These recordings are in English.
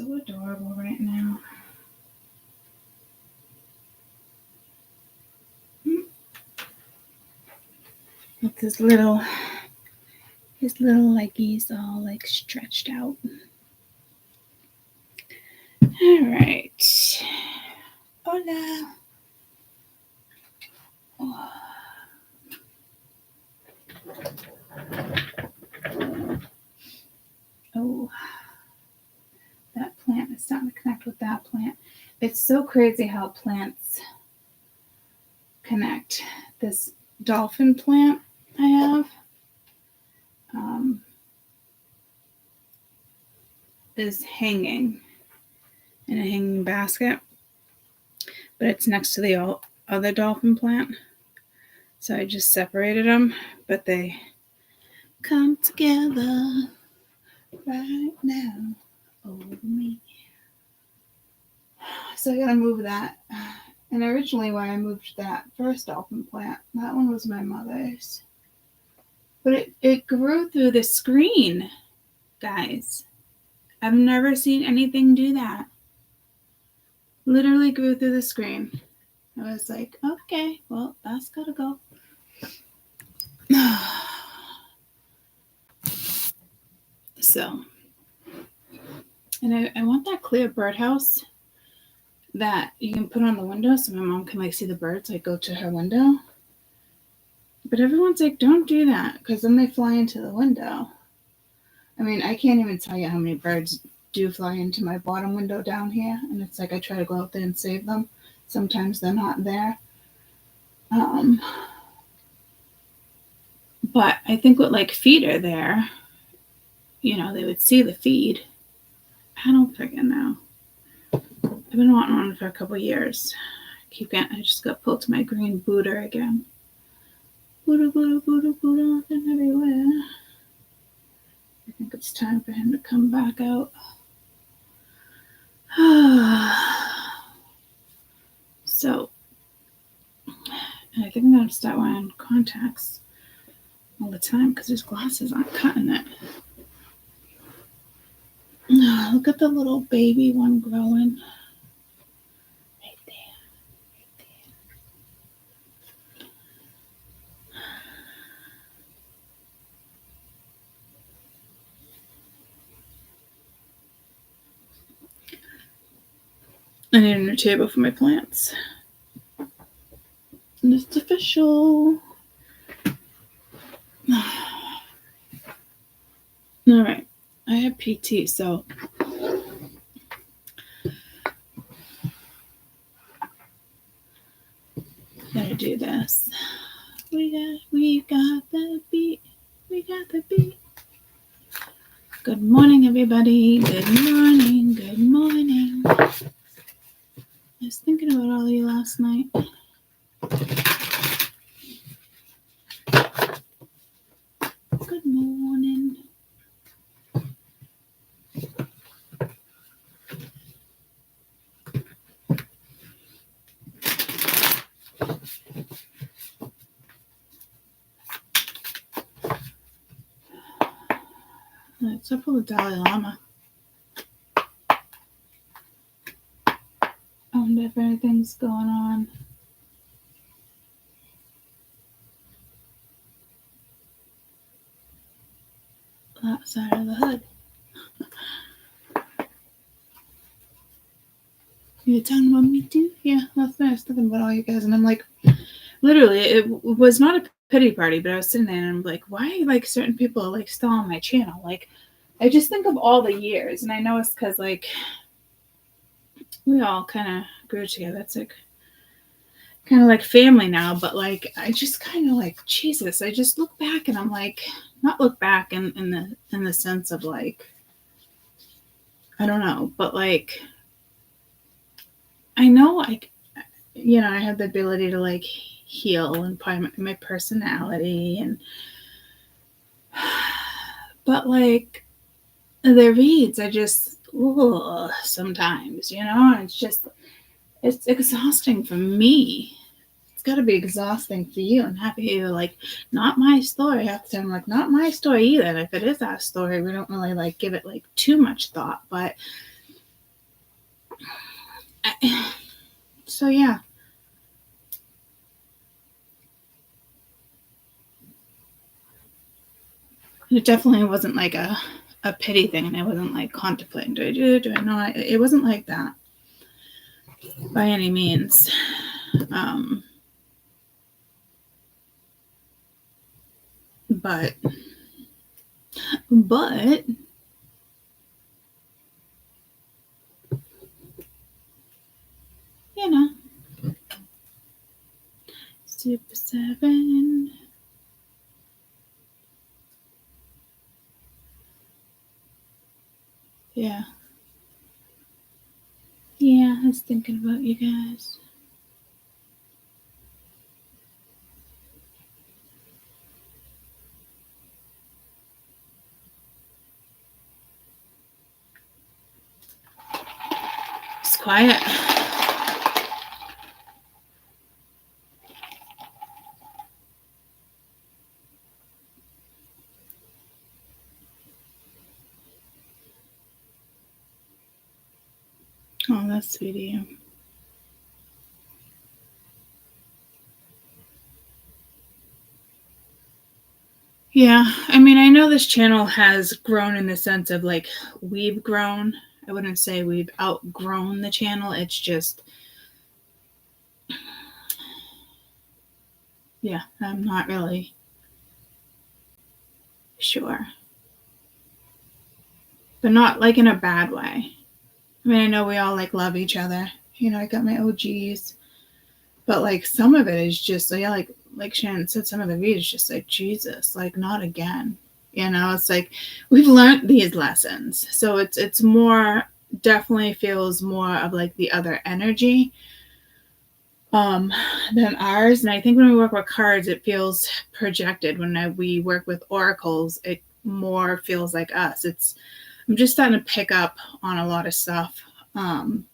so adorable right now. With his little leggies all like stretched out. All right. Hola. Oh, that plant is starting to connect with that plant. It's so crazy how plants connect. This dolphin plant I have is hanging in a hanging basket, but it's next to the other dolphin plant. So I just separated them, but they come together right now over me. So I gotta move that. And originally when I moved that first dolphin plant, that one was my mother's. But it grew through the screen, guys. I've never seen anything do that. Literally grew through the screen. I was like, okay, well, that's gotta go. So, and I want that clear birdhouse that you can put on the window so my mom can like see the birds like go to her window. But everyone's like, don't do that because then they fly into the window. I mean, I can't even tell you how many birds do fly into my bottom window down here. And it's like I try to go out there and save them. Sometimes they're not there. But I think with like feed are there, you know, they would see the feed. I don't freaking know. I've been wanting one for a couple years. I just got pulled to my green Buddha again. Buddha, Buddha, Buddha, Buddha, and everywhere. I think it's time for him to come back out. So, and I think I'm going to start wearing contacts all the time because his glasses aren't cutting it. Look at the little baby one growing. Right there. Right there. I need a new table for my plants. And it's official. All right. I have PT, so gotta do this. We got the beat. We got the beat. Good morning, everybody. Good morning. Good morning. I was thinking about all of you last night. Good morning. Except for the Dalai Lama. I wonder if anything's going on. That side of the hood. You're talking about me too? Yeah, last night I was thinking about all you guys, and I'm like, literally, it was not a pity party, but I was sitting there and I'm like, why like certain people are like still on my channel? Like, I just think of all the years, and I know it's because like we all kind of grew together. It's like kind of like family now, but like I just kind of like Jesus. I just look back and I'm like, not look back in the sense of like, I don't know, but like I know like, you know, I have the ability to like heal and my personality, and but like the reads I just sometimes, you know, and it's exhausting for me. It's got to be exhausting for you. I'm happy you're like, not my story. Half the time I'm like, not my story either. If it is our story, we don't really like give it like too much thought, but So yeah. It definitely wasn't like a pity thing, and I wasn't like contemplating, do I do I not? It wasn't like that by any means. But you know, Super 7. Yeah. Yeah, I was thinking about you guys. It's quiet. Oh, that's sweet of you. Yeah, I mean, I know this channel has grown in the sense of like we've grown. I wouldn't say we've outgrown the channel. It's just, yeah, I'm not really sure. But not like in a bad way. I mean, I know we all like love each other. You know, I got my OGs. But like some of it is just yeah, like Shannon said, some of the read is just like Jesus, like not again. You know, it's like we've learned these lessons. So it's more definitely feels more of like the other energy than ours. And I think when we work with cards, it feels projected. When we work with oracles, it more feels like us. I'm just starting to pick up on a lot of stuff. And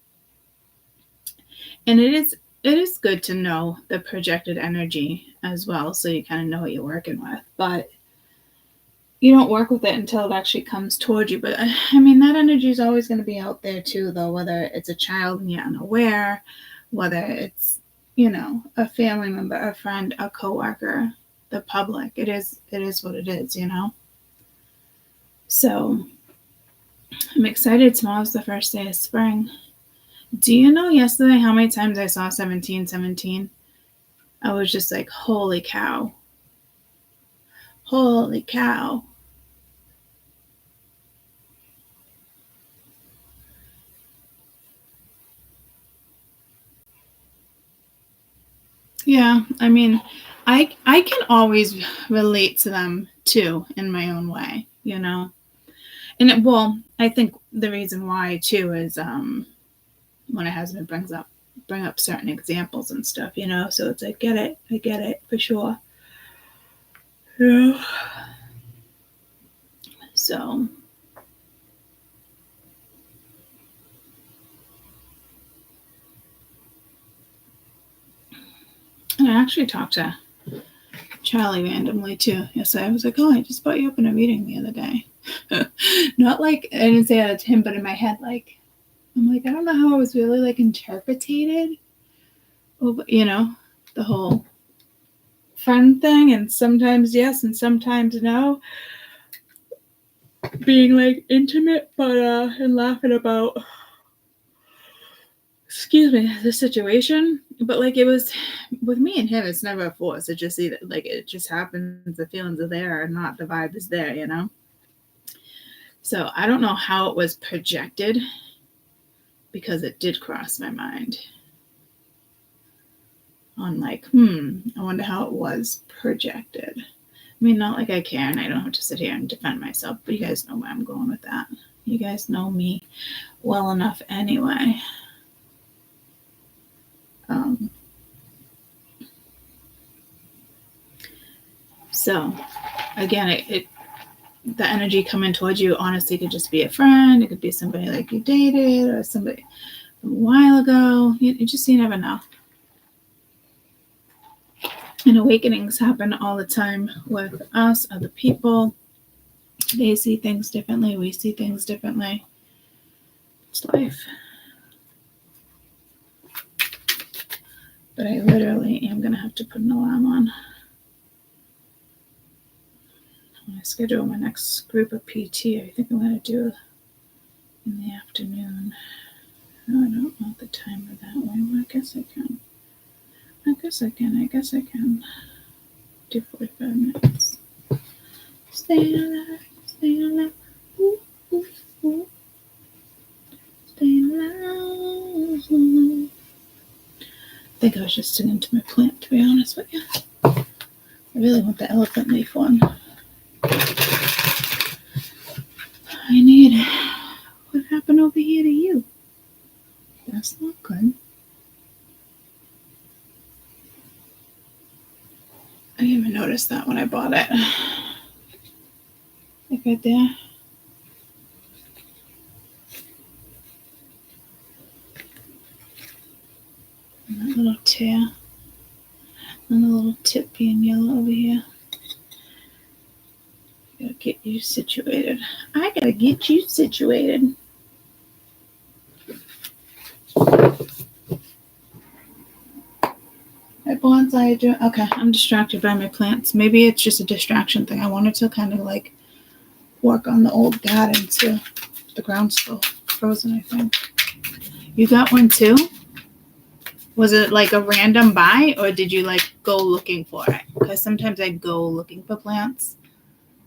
it is good to know the projected energy as well, so you kind of know what you're working with. But you don't work with it until it actually comes towards you. But I mean, that energy is always going to be out there too, though, whether it's a child and you're unaware, whether it's, you know, a family member, a friend, a coworker, the public. It is what it is, you know. So I'm excited. Tomorrow's the first day of spring. Do you know yesterday how many times I saw 1717? I was just like, holy cow. Holy cow. Yeah, I mean, I can always relate to them too in my own way, you know. And well, I think the reason why too is when a husband bring up certain examples and stuff, you know. So it's like, I get it for sure. Yeah. So and I actually talked to Charlie randomly too. Yes, I was like, oh, I just brought you up in a meeting the other day. Not like I didn't say that to him, but in my head, like I'm like, I don't know how it was really like interpreted. Well, you know, the whole friend thing, and sometimes yes, and sometimes no. Being like intimate, but and laughing about, excuse me, the situation. But like it was with me and him, it's never a force. It just either like it just happens. The feelings are there, and not the vibe is there, you know. So I don't know how it was projected because it did cross my mind on like, I wonder how it was projected. I mean, not like I care and I don't have to sit here and defend myself, but you guys know where I'm going with that. You guys know me well enough anyway. So again, the energy coming towards you honestly could just be a friend. It could be somebody like you dated or somebody from a while ago. You never know. And awakenings happen all the time with us, other people. They see things differently. We see things differently. It's life. But I literally am going to have to put an alarm on. When I schedule my next group of PT, I think I'm going to do in the afternoon. I don't know the timer that way. Well, I guess I can. I guess I can. Do 45 minutes. Stay alive. Ooh, ooh, ooh. Stay alive. I think I was just singing to my plant, to be honest with you. I really want the elephant leaf one. I need. What happened over here to you? That's not good. I didn't even notice that when I bought it. Like right there. And that little tear. And a little tip being yellow over here. Gotta get you situated. I gotta get you situated. My bonsai do. Okay, I'm distracted by my plants. Maybe it's just a distraction thing. I wanted to kind of like work on the old garden too. The ground's still frozen, I think. You got one too? Was it like a random buy, or did you like go looking for it? Because sometimes I go looking for plants.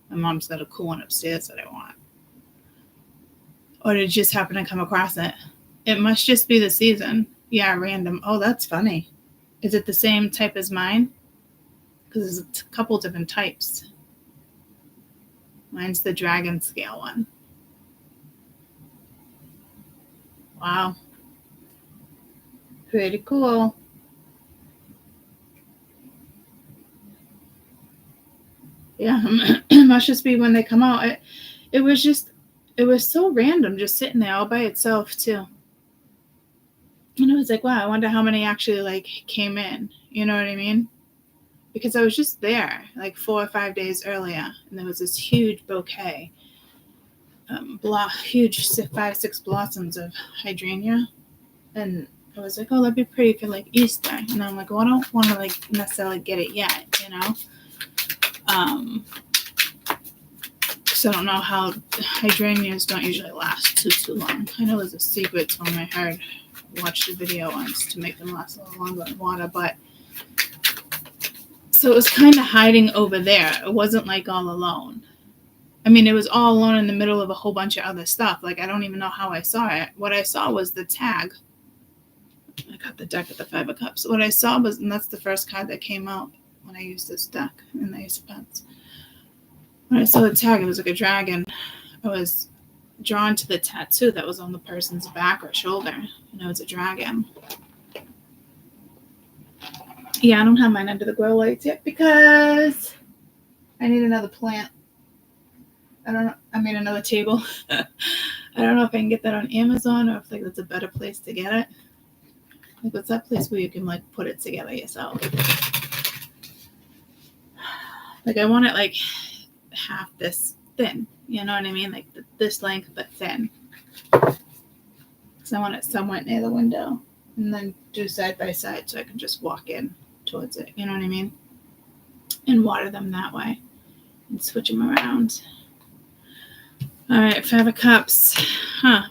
My mom's got a cool one upstairs that I want. Or did you just happen to come across it? It must just be the season. Yeah, random. Oh, that's funny. Is it the same type as mine? Because there's a couple different types. Mine's the dragon scale one. Wow. Pretty cool. Yeah, it must just be when they come out. It was so random, just sitting there all by itself too. And I was like, wow, I wonder how many actually like came in. You know what I mean? Because I was just there like 4 or 5 days earlier, and there was this huge bouquet, huge 5-6 blossoms of hydrangea, and I was like, oh, that'd be pretty for like Easter. And I'm like, well, I don't want to like necessarily get it yet, you know. So I don't know how hydrangeas don't usually last too long. I know there's a secret to them. I watched a video once to make them last a little longer in water, but so it was kind of hiding over there. It wasn't like all alone. I mean, it was all alone in the middle of a whole bunch of other stuff. Like, I don't even know how I saw it. What I saw was the tag. I got the deck of the 5 of Cups. What I saw was, and that's the first card that came out when I used this deck in the Ace of Pentacles. When I saw the tag, it was like a dragon. I was drawn to the tattoo that was on the person's back or shoulder, and it was a dragon. Yeah, I don't have mine under the grow lights yet because I need another plant. Another table. I don't know if I can get that on Amazon or if like that's a better place to get it. Like, what's that place where you can like put it together yourself? Like, I want it like half this thin. You know what I mean? Like this length but thin. So I want it somewhat near the window, and then do side by side so I can just walk in towards it. You know what I mean? And water them that way and switch them around. All right, 5 of Cups. Huh.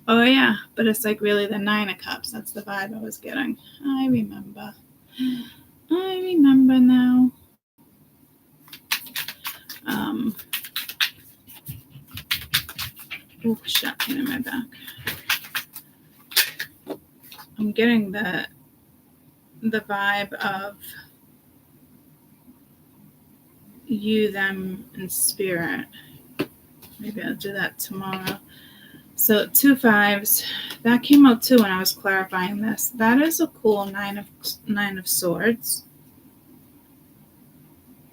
Oh, yeah, but it's like really the 9 of Cups. That's the vibe I was getting. I remember now. Oh, shit, pain in my back. I'm getting the vibe of you, them, and spirit. Maybe I'll do that tomorrow. So 2 5s. That came out too when I was clarifying this. That is a cool 9 of Swords.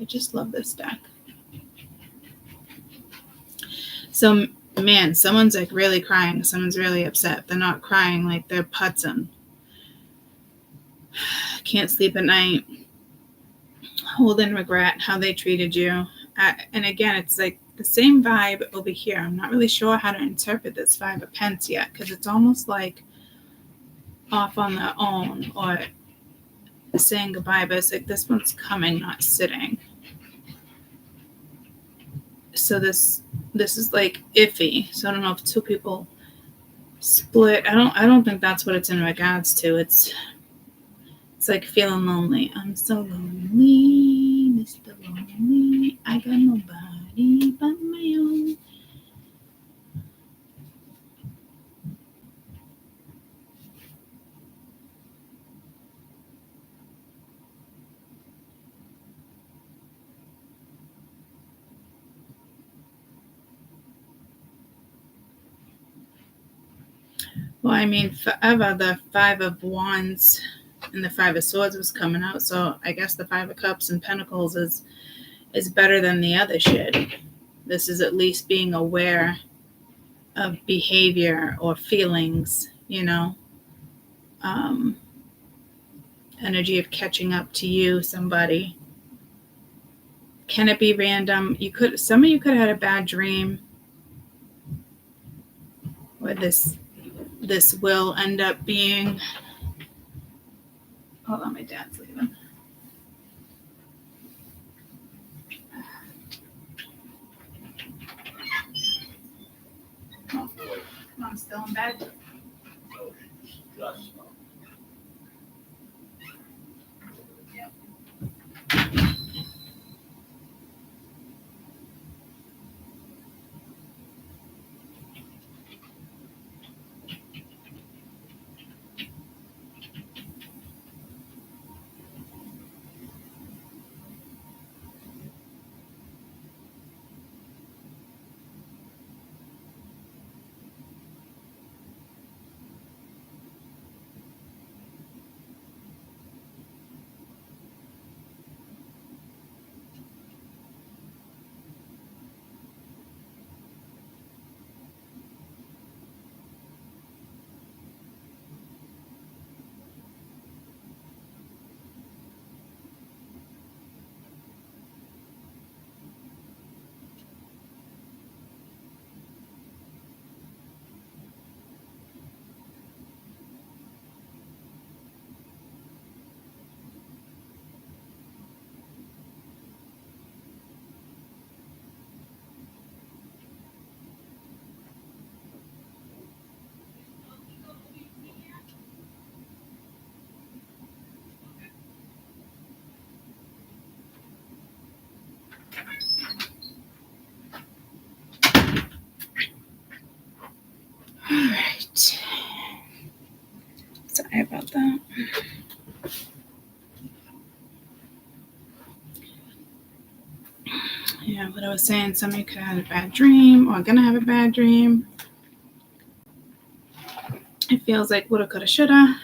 I just love this deck. So, man, someone's like really crying. Someone's really upset. They're not crying, like they're putzing. Can't sleep at night. Holding regret how they treated you. And again, it's like the same vibe over here. I'm not really sure how to interpret this 5 of Pence yet, because it's almost like off on their own, or saying goodbye, but it's like this one's coming, not sitting. So this is like iffy. So I don't know if two people split. I don't think that's what it's in regards to. It's like feeling lonely. I'm so lonely, Mr. Lonely. I got nobody but my own. Well, I mean, forever the Five of Wands and the Five of Swords was coming out, so I guess the Five of Cups and Pentacles is better than the other shit. This is at least being aware of behavior or feelings, you know. Energy of catching up to you, somebody. Can it be random? Some of you could have had a bad dream where this will end up being. Hold on, my dad's leaving. Oh, I'm still in bed. All right. Sorry about that. Yeah, what I was saying, some of you could have had a bad dream or gonna have a bad dream. It feels like woulda, coulda, shoulda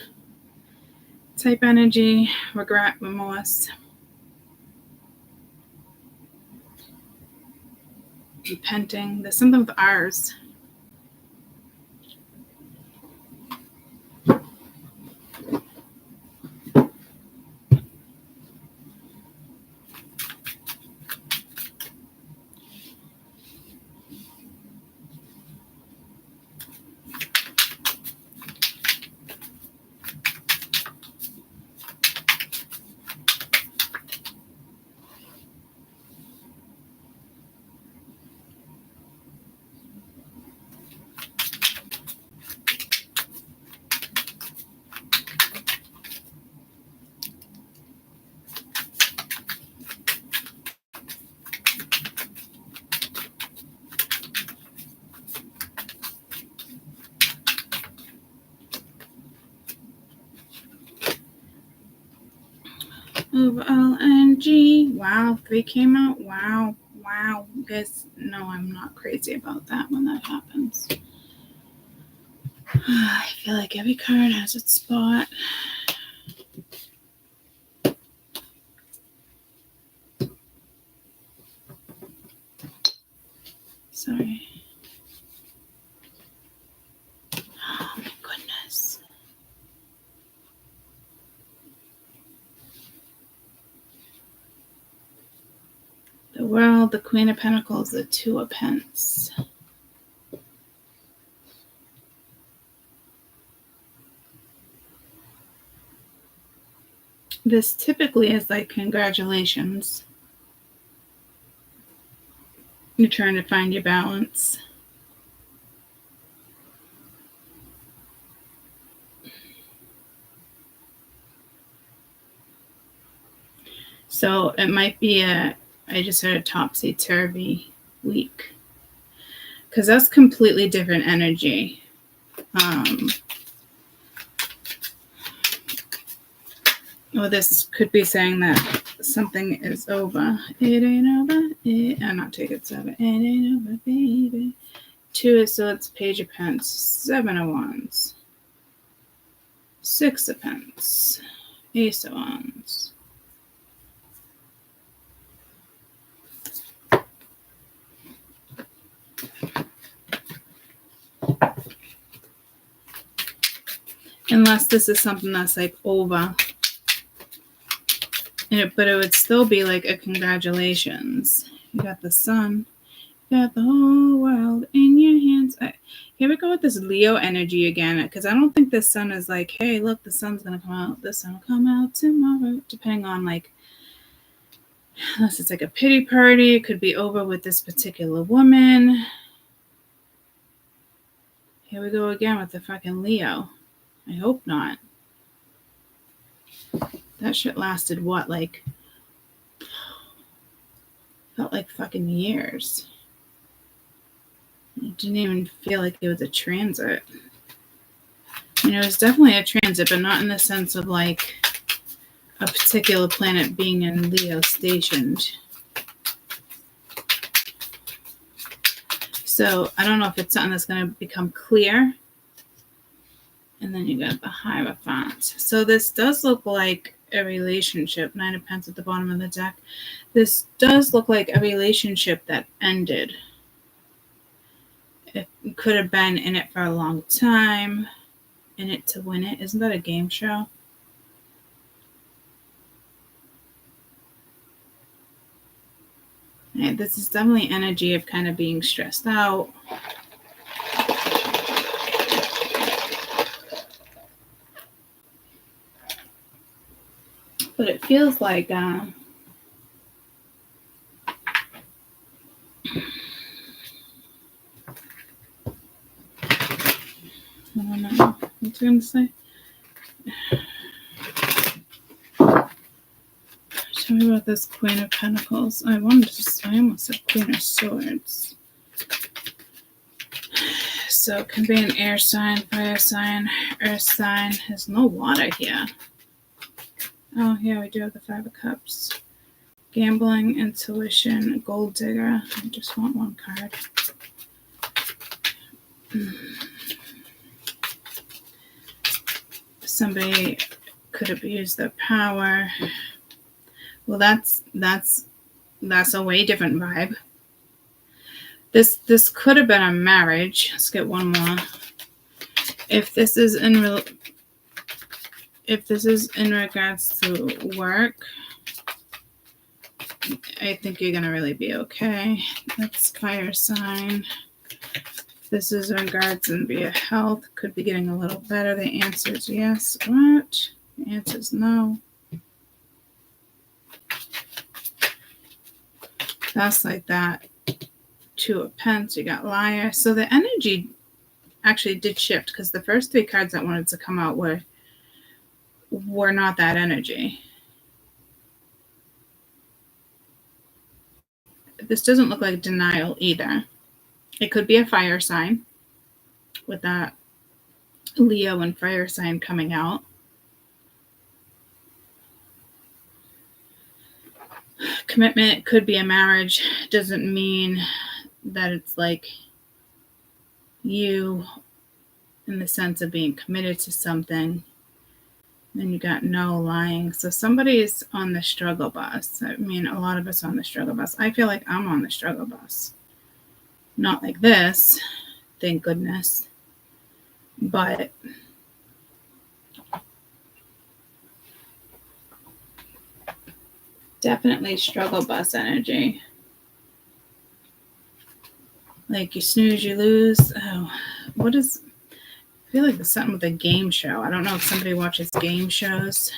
type energy, regret, remorse, repenting. There's something with ours. OLNG. Wow, 3 came out. Wow. You guys know I'm not crazy about that when that happens. I feel like every card has its spot. Sorry. Oh my goodness. The World, the Queen of Pentacles, the Two of Pence. this typically is like congratulations. You're trying to find your balance. So it might be I just heard a topsy-turvy week. Because that's completely different energy. Well, this could be saying that something is over. It ain't over. I'm not taking 7. It ain't over, baby. 2 is, so it's Page of Pence. 7 of Wands. 6 of Pence. Ace of Wands. Unless this is something that's like over. But it would still be like a congratulations. You got the sun. You got the whole world in your hands. Here we go with this Leo energy again. Because I don't think this sun is like, hey, look, the sun's going to come out. The sun will come out tomorrow. Depending on like, unless it's like a pity party. It could be over with this particular woman. Here we go again with the fucking Leo. I hope not. That shit lasted what, like, felt like fucking years. It didn't even feel like it was a transit. You know, it was definitely a transit, but not in the sense of like a particular planet being in Leo stationed. So I don't know if it's something that's going to become clear. And then you got the Hierophant. So this does look like a relationship. 9 of Pence at the bottom of the deck. This does look like a relationship that ended. It could have been in it for a long time. In it to win it. Isn't that a game show? Yeah, this is definitely energy of kind of being stressed out. But it feels like I don't know what I'm going to say. Tell me about this Queen of Pentacles. I almost said Queen of Swords. So it can be an air sign, fire sign, earth sign. There's no water here. Oh, yeah, we do have the 5 of Cups. Gambling, intuition, gold digger. I just want one card. Somebody could abuse their power. Well, that's a way different vibe. This could have been a marriage. Let's get one more. If this is in regards to work, I think you're gonna really be okay. That's fire sign. If this is in regards to your health, could be getting a little better. The answer is yes. What? The answer is no. That's like that. 2 of Pence. You got liar. So the energy actually did shift because the first 3 cards that wanted to come out were not that energy. This doesn't look like denial either. It could be a fire sign with that Leo and fire sign coming out. Commitment could be a marriage. Doesn't mean that it's like you in the sense of being committed to something. Then you got no lying. So somebody's on the struggle bus. I mean, a lot of us on the struggle bus. I feel like I'm on the struggle bus. Not like this, thank goodness. But definitely struggle bus energy. Like you snooze, you lose. Oh, what is... I feel like there's something with a game show. I don't know if somebody watches game shows.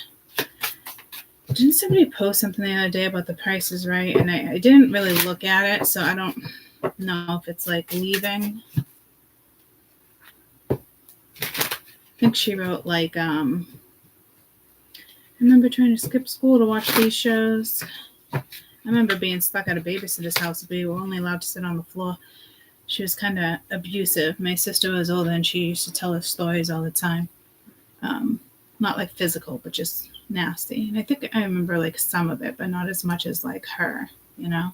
Didn't somebody post something the other day about The Price is Right? And I didn't really look at it, so I don't know if it's like leaving. I think she wrote like, I remember trying to skip school to watch these shows. I remember being stuck at a babysitter's house. We were only allowed to sit on the floor. She was kind of abusive. My sister was older and she used to tell us stories all the time. Not like physical, but just nasty. And I think I remember like some of it, but not as much as like her, you know?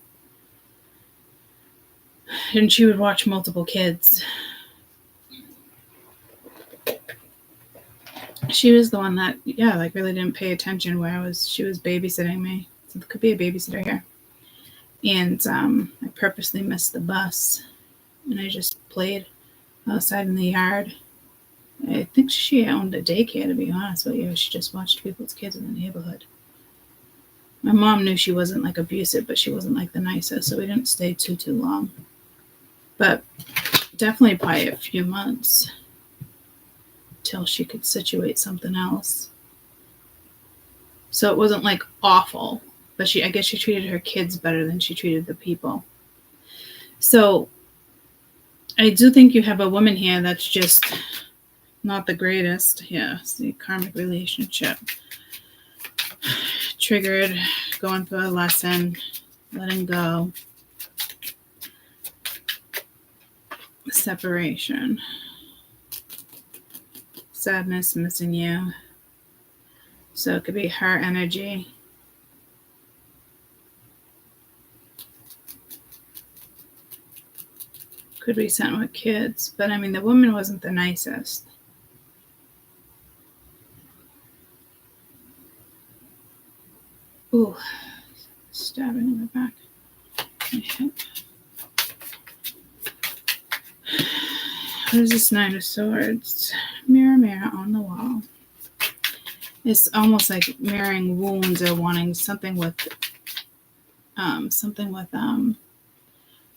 And she would watch multiple kids. She was the one that, yeah, like really didn't pay attention where she was babysitting me. So there could be a babysitter here. And I purposely missed the bus. And I just played outside in the yard. I think she owned a daycare, to be honest with you. She just watched people's kids in the neighborhood. My mom knew she wasn't like abusive, but she wasn't like the nicest, so we didn't stay too long. But definitely probably a few months till she could situate something else. So it wasn't like awful, but I guess she treated her kids better than she treated the people. So I do think you have a woman here that's just not the greatest. Yeah, it's the karmic relationship. Triggered, going through a lesson, letting go. Separation. Sadness, missing you. So it could be her energy. Could be sent with kids. But I mean, the woman wasn't the nicest. Ooh, stabbing in my back. My hip. What is this Nine of Swords? Mirror, mirror on the wall. It's almost like mirroring wounds or wanting something with, what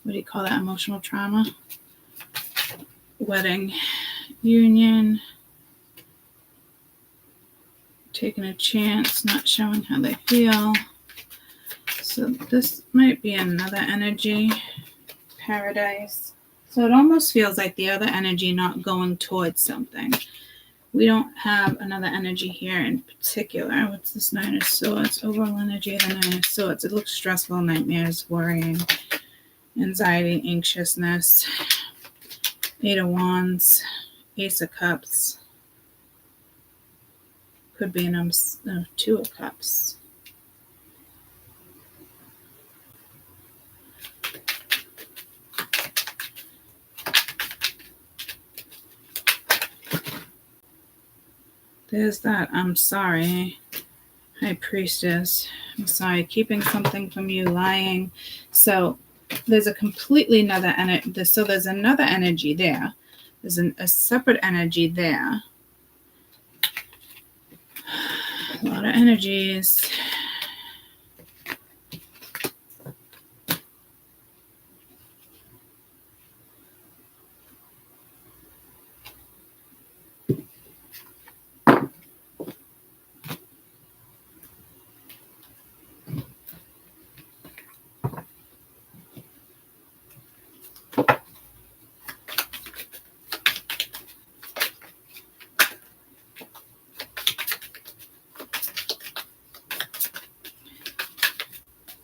do you call that? Emotional trauma. Wedding, union. Taking a chance, not showing how they feel. So this might be another energy. Paradise. So it almost feels like the other energy not going towards something. We don't have another energy here in particular. What's this Nine of Swords? Overall energy of the Nine of Swords. It looks stressful, nightmares, worrying, anxiety, anxiousness. Eight of Wands, Ace of Cups. Could be Two of Cups. There's that. I'm sorry. High Priestess. I'm sorry. Keeping something from you. Lying. So there's a completely another energy. So there's another energy there. There's a separate energy there. A lot of energies.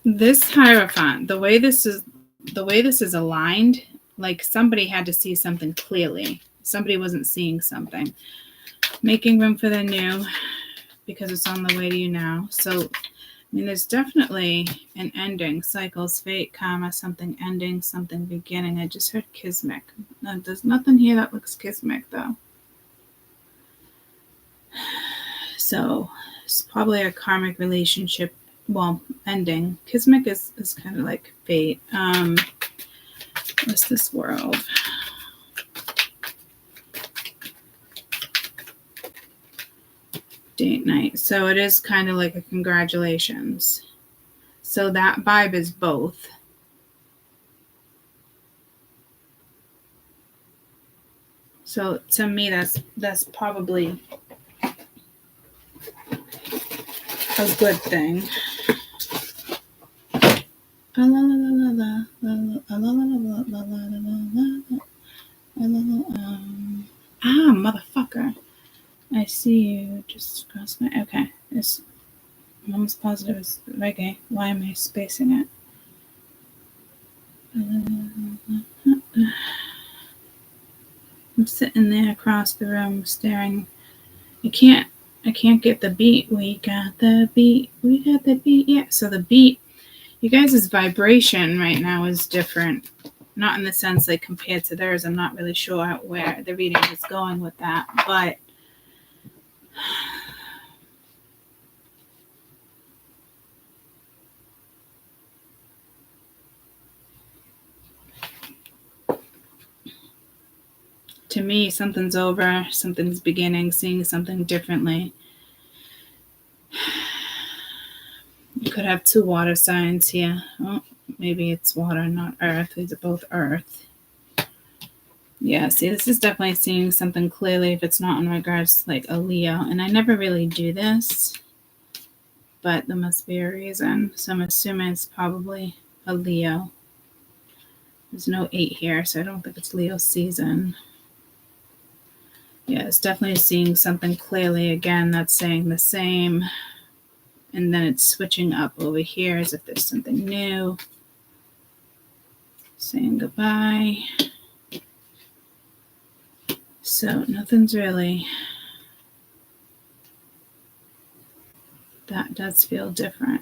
This Hierophant, the way this is aligned, like somebody had to see something clearly. Somebody wasn't seeing something. Making room for the new because it's on the way to you now. So, I mean, there's definitely an ending. Cycles, fate, karma, something ending, something beginning. I just heard Kismic. No, there's nothing here that looks Kismic, though. So, it's probably a karmic relationship. Well, ending. Kismic is kind of like fate. What's this world? Date night. So it is kind of like a congratulations. So that vibe is both. So to me, that's probably a good thing. Motherfucker. I see you just cross my... Okay. I'm almost positive it's reggae. Why am I spacing it? I'm sitting there across the room staring. I can't get the beat. We got the beat. We got the beat. Yeah. So the beat, you guys' vibration right now is different. Not in the sense like compared to theirs. I'm not really sure where the reading is going with that. But to me, something's over. Something's beginning. Seeing something differently. You could have two water signs here. Oh, maybe it's water, not earth. These are both earth. Yeah, see, this is definitely seeing something clearly if it's not in regards to like a Leo. And I never really do this, but there must be a reason. So I'm assuming it's probably a Leo. There's no 8 here, so I don't think it's Leo season. Yeah, it's definitely seeing something clearly. Again, that's saying the same. And then it's switching up over here as if there's something new. Saying goodbye. So nothing's really... That does feel different.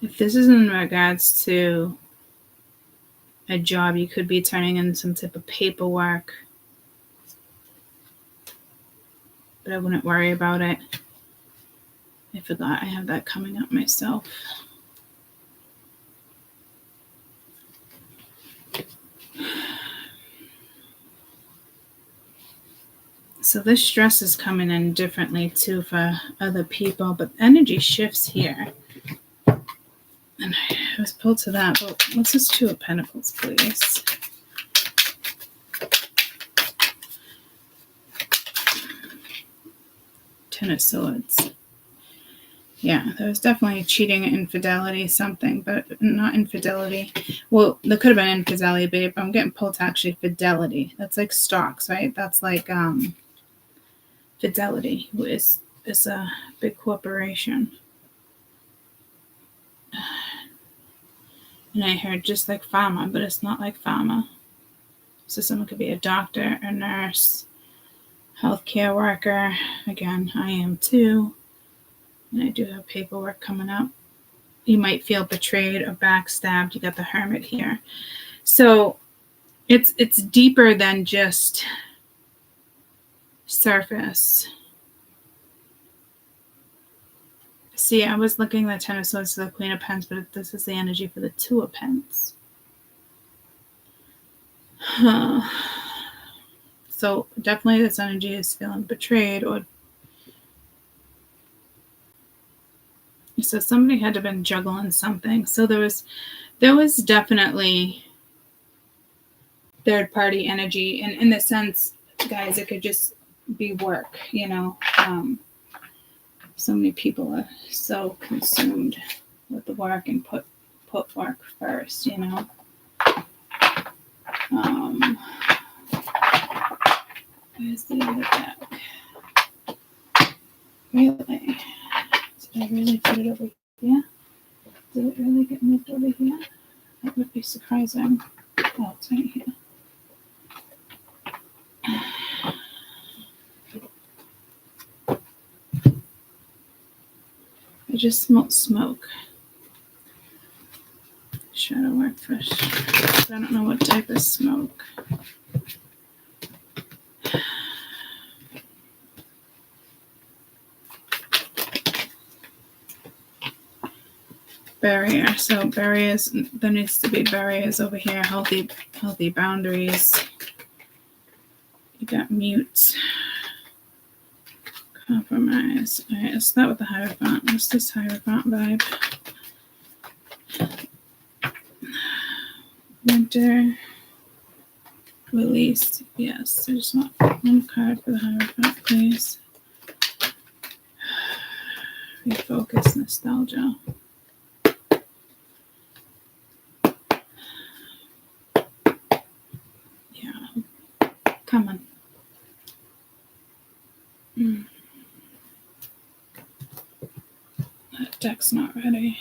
If this is in regards to a job, you could be turning in some type of paperwork. But I wouldn't worry about it. I forgot I have that coming up myself. So this stress is coming in differently too for other people, but energy shifts here. And I was pulled to that, but what's this 2 of Pentacles, please? Ten of Swords. Yeah, there was definitely cheating, infidelity, something, but not infidelity. Well, there could have been infidelity, babe, but I'm getting pulled to actually fidelity. That's like stocks, right? That's like Fidelity is a big corporation. And I heard just like pharma, but it's not like pharma. So someone could be a doctor, a nurse, healthcare worker. Again, I am too. And I do have paperwork coming up. You might feel betrayed or backstabbed. You got the Hermit here. So it's deeper than just surface. See, I was looking at the 10 of Swords to the Queen of Pentacles, but this is the energy for the 2 of Pentacles. So definitely this energy is feeling betrayed, or so somebody had to have been juggling something. So there was definitely third party energy, and in the sense, guys, it could just be work, you know. So many people are so consumed with the work and put work first, you know. Where's the other deck? Really? Did I really put it over here? Did it really get moved over here? That would be surprising. Oh, it's right here. I just smelled smoke. Shadow work first. I don't know what type of smoke. Barrier. So barriers, there needs to be barriers over here. Healthy boundaries. You got mute. Compromise. All right, let's start with the Hierophant. What's this Hierophant vibe? Winter. Release. Yes, I just want one card for the Hierophant, please. Refocus, nostalgia. Yeah. Come on. That deck's not ready.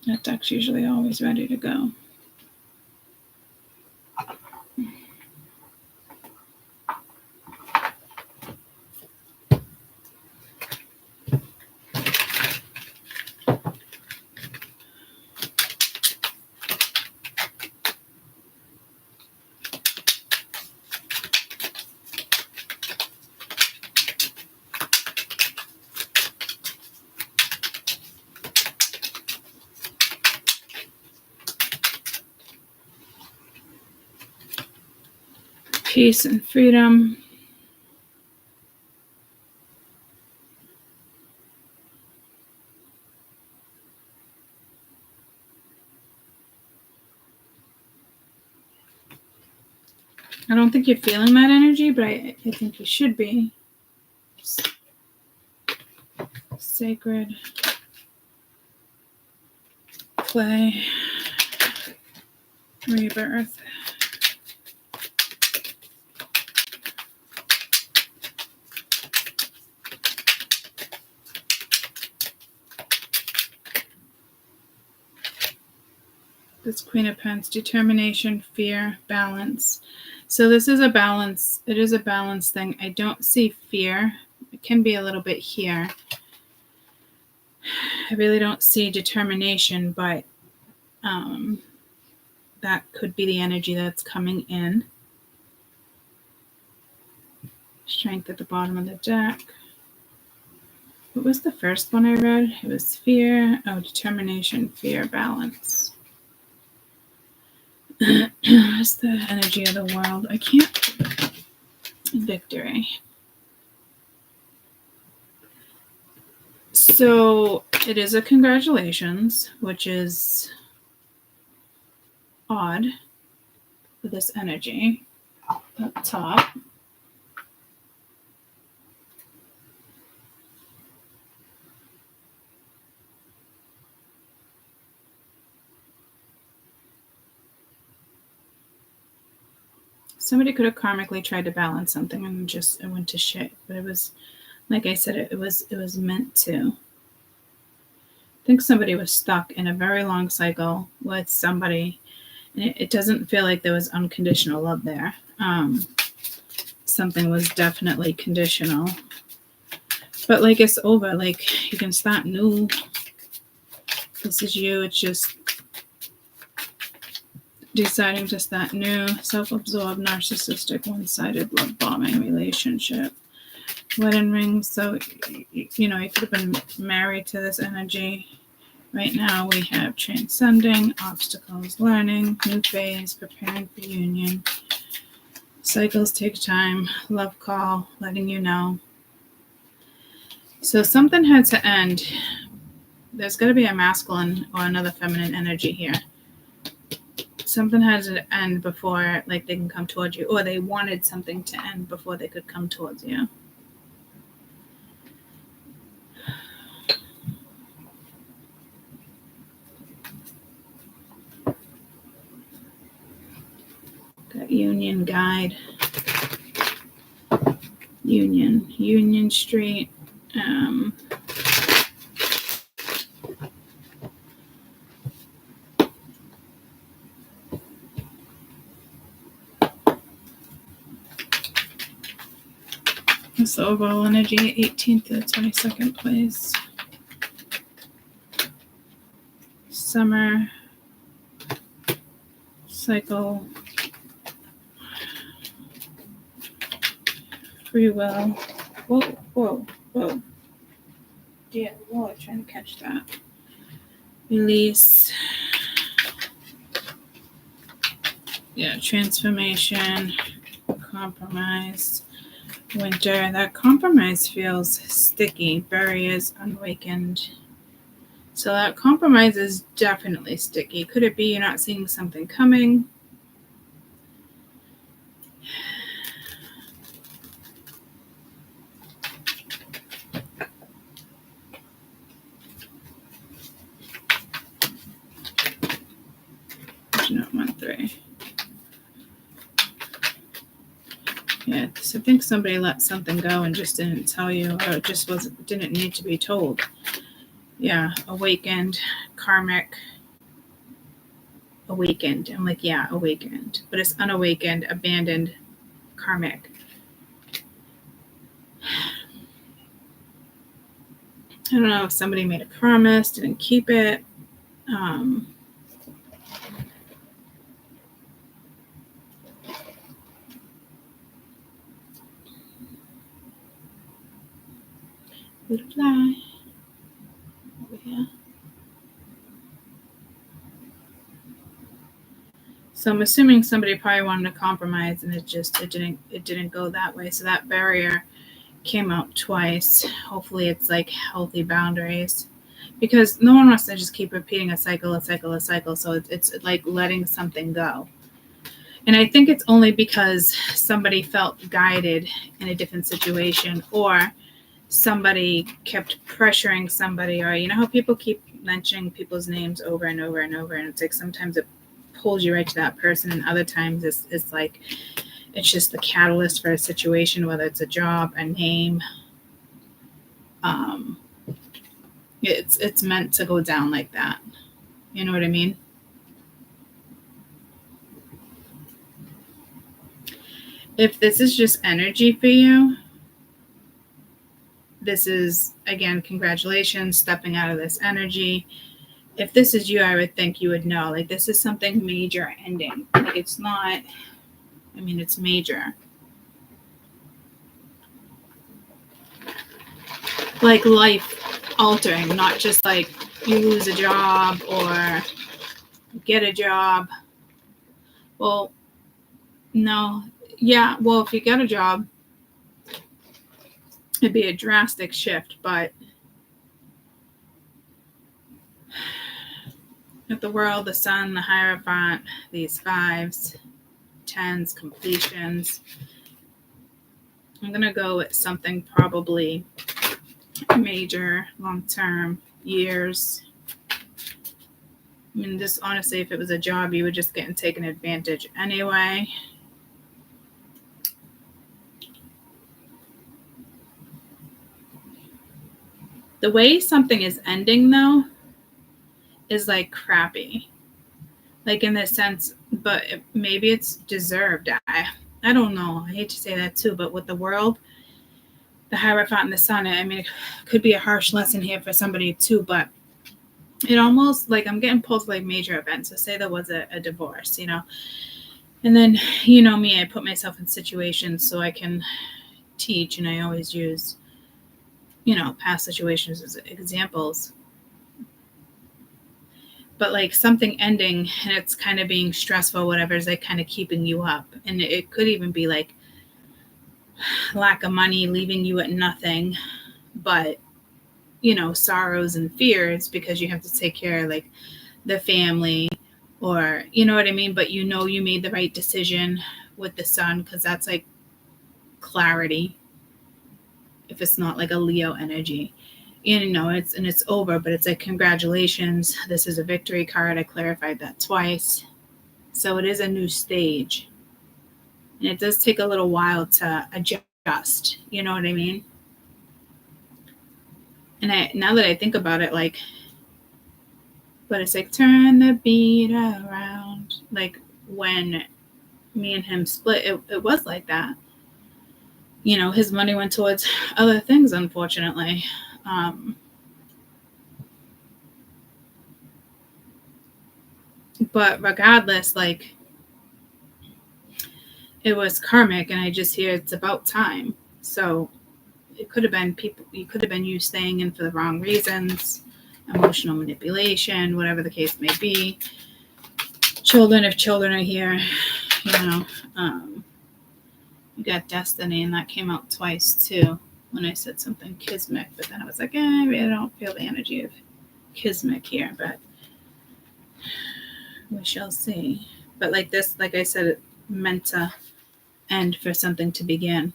That deck's usually always ready to go. Peace and freedom. I don't think you're feeling that energy, but I think you should be. Sacred play, rebirth. This Queen of Pentacles, determination, fear, balance. So this is a balance. It is a balance thing. I don't see fear. It can be a little bit here. I really don't see determination, but that could be the energy that's coming in. Strength at the bottom of the deck. What was the first one I read? It was fear. Oh, determination, fear, balance. What's the energy of the world? I can't. Victory. So it is a congratulations, which is odd for this energy up top. Somebody could have karmically tried to balance something and it went to shit. But it was, like I said, it was meant to. I think somebody was stuck in a very long cycle with somebody, and it doesn't feel like there was unconditional love there. Something was definitely conditional. But like it's over. Like you can start new. This is you. It's just deciding to start new, self-absorbed, narcissistic, one-sided love bombing relationship. Wedding ring. So, you could have been married to this energy. Right now we have transcending, obstacles, learning, new phase, preparing for union. Cycles take time, love call, letting you know. So something had to end. There's got to be a masculine or another feminine energy here. Something had to end before they can come towards you, or they wanted something to end before they could come towards you. Got Union Guide. Union Street. This overall energy, 18th to the 22nd place. Summer. Cycle. Free will. Whoa. Dear Lord, trying to catch that. Release. Yeah, transformation. Compromise. Winter. That compromise feels sticky. Barriers unawakened. So that compromise is definitely sticky. Could it be you're not seeing something coming? Yeah, so I think somebody let something go and just didn't tell you, or it just didn't need to be told. Yeah, awakened, karmic, awakened. I'm like, yeah, awakened. But it's unawakened, abandoned, karmic. I don't know if somebody made a promise, didn't keep it. Butterfly. Over here. So I'm assuming somebody probably wanted to compromise, and it didn't go that way. So that barrier came out twice. Hopefully it's like healthy boundaries, because no one wants to just keep repeating a cycle. So it's like letting something go. And I think it's only because somebody felt guided in a different situation, or somebody kept pressuring somebody, or you know how people keep mentioning people's names over and over and over, and it's like sometimes it pulls you right to that person, and other times it's like it's just the catalyst for a situation, whether it's a job, a name. It's meant to go down like that. You know what I mean? If this is just energy for you, this is, again, congratulations, stepping out of this energy. If this is you, I would think you would know. Like, this is something major ending. Like, it's not, I mean, it's major. Like, life altering, not just like you lose a job or get a job. Well, no. Yeah, well, if you get a job, it'd be a drastic shift, but with the world, the sun, the Hierophant, these 5s, 10s, completions, I'm going to go with something probably major, long-term, years. I mean, this, honestly, if it was a job, you would just get taken advantage anyway. The way something is ending, though, is like crappy. Like in this sense, but maybe it's deserved. I don't know. I hate to say that too, but with the world, the Hierophant and the Sun, I mean, it could be a harsh lesson here for somebody too, but it almost, like, I'm getting pulled to like major events. So say there was a divorce, you know, and then, you know me, I put myself in situations so I can teach, and I always use, you know, past situations as examples. But like something ending and it's kind of being stressful, whatever, is like kind of keeping you up. And it could even be like lack of money, leaving you at nothing, but, you know, sorrows and fears because you have to take care of like the family, or, you know what I mean? But you know, you made the right decision with the Sun, because that's like clarity. If it's not like a Leo energy, you know, it's over, but it's like, congratulations, this is a victory card. I clarified that twice. So it is a new stage, and it does take a little while to adjust, you know what I mean? And now that I think about it, like, but it's like, turn the beat around. Like, when me and him split, it was like that. You know, his money went towards other things, unfortunately. But regardless, like, it was karmic, and I just hear it's about time. So it could have been people, you could have been you staying in for the wrong reasons, emotional manipulation, whatever the case may be. Children, if children are here, you know, you got destiny, and that came out twice too when I said something kismic, but then I was like, I really don't feel the energy of kismic here, but we shall see. But like this, like I said, it meant to end for something to begin.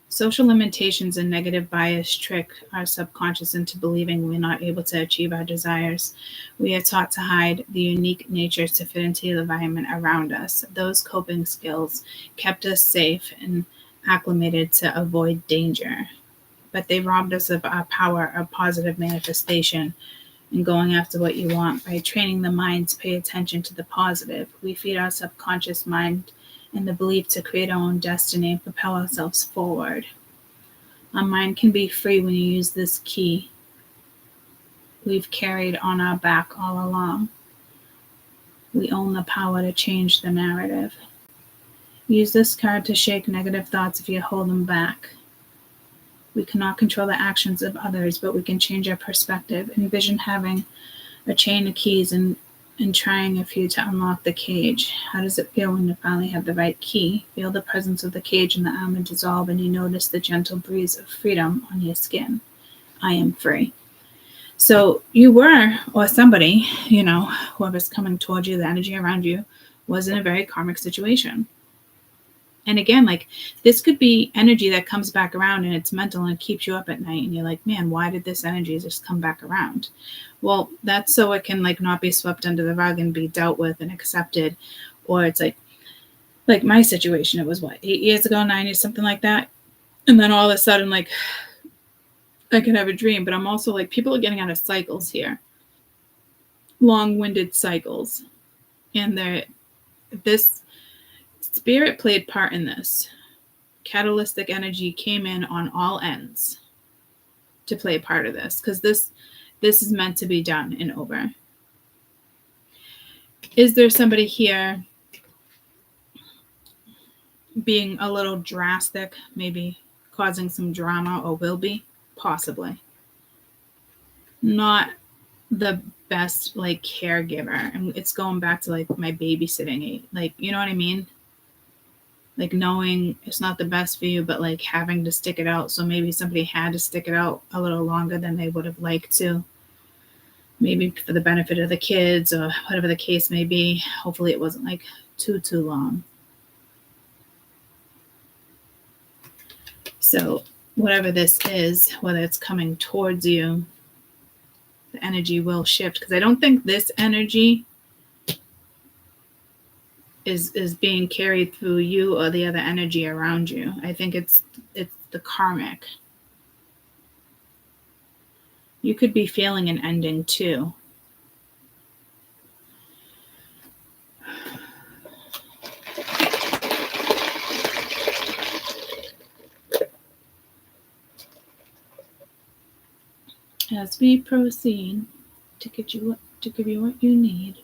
Social limitations and negative bias trick our subconscious into believing we're not able to achieve our desires. We are taught to hide the unique natures to fit into the environment around us. Those coping skills kept us safe and acclimated to avoid danger, but they robbed us of our power of positive manifestation and going after what you want. By training the mind to pay attention to the positive, we feed our subconscious mind in the belief to create our own destiny and propel ourselves forward. Our mind can be free when you use this key we've carried on our back all along. We own the power to change the narrative. Use this card to shake negative thoughts if you hold them back. We cannot control the actions of others, but we can change our perspective. Envision having a chain of keys and trying a few to unlock the cage. How does it feel when you finally have the right key? Feel the presence of the cage and the armor dissolve, and you notice the gentle breeze of freedom on your skin. I am free. So you were, or somebody, whoever's coming towards you, the energy around you, was in a very karmic situation. And again, this could be energy that comes back around and it's mental and it keeps you up at night. And you're like, man, why did this energy just come back around? Well, that's so it can not be swept under the rug and be dealt with and accepted. Or it's like my situation, it was 8 years ago, 9 years, something like that. And then all of a sudden, I could have a dream, but I'm also people are getting out of cycles here. Long-winded cycles. And this spirit played part in this. Catalytic energy came in on all ends to play a part of this, because this is meant to be done and over. Is there somebody here being a little drastic, maybe causing some drama, or will be? Possibly. Not the best caregiver, and it's going back to my babysitting, you know what I mean? Knowing it's not the best for you, but having to stick it out. So maybe somebody had to stick it out a little longer than they would have liked to. Maybe for the benefit of the kids or whatever the case may be. Hopefully it wasn't too long. So whatever this is, whether it's coming towards you, the energy will shift, because I don't think this energy is being carried through you or the other energy around you. I think it's the karmic. You could be feeling an ending too. As we proceed to give you what you need.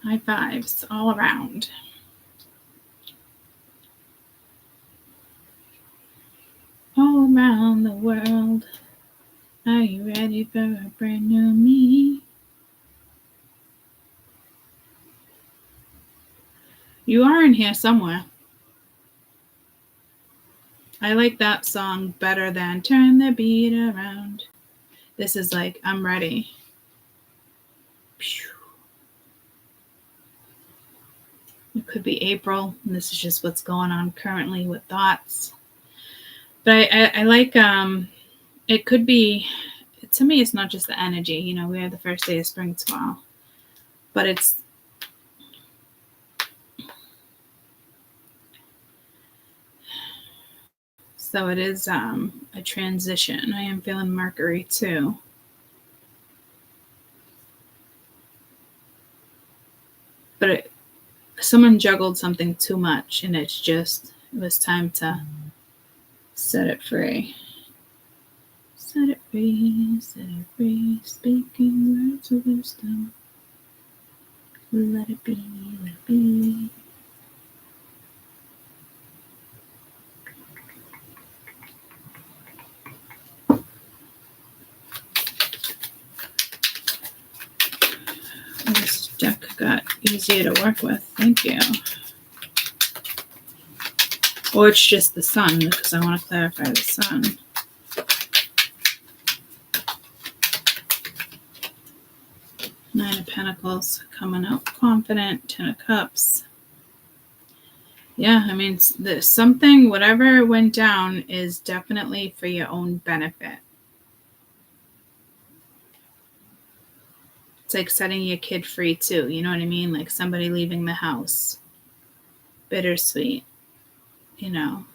High fives all around. All around the world. Are you ready for a brand new me? You are in here somewhere. I like that song better than Turn the Beat Around. This is I'm ready. It could be April, and this is just what's going on currently with thoughts. But I like, it could be, to me, it's not just the energy. We have the first day of spring tomorrow. But it's, so it is a transition. I am feeling Mercury too. But someone juggled something too much, and it was time to set it free. Set it free, speaking words of wisdom. Let it be, let it be. This deck got easier to work with. Thank you. Or it's just the sun, because I want to clarify the sun. Nine of Pentacles coming out confident. 10 of Cups. Yeah, I mean, something, whatever went down, is definitely for your own benefit. It's like setting your kid free too. You know what I mean? Like somebody leaving the house. Bittersweet. You know.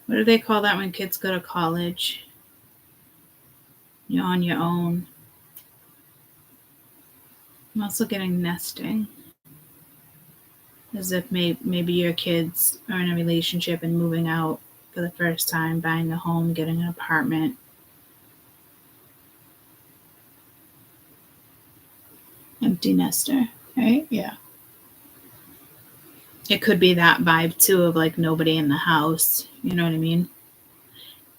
What do they call that when kids go to college? You're on your own. I'm also getting nesting. As if maybe your kids are in a relationship and moving out for the first time, buying a home, getting an apartment. Empty nester, right? Yeah. It could be that vibe too of like nobody in the house. You know what I mean?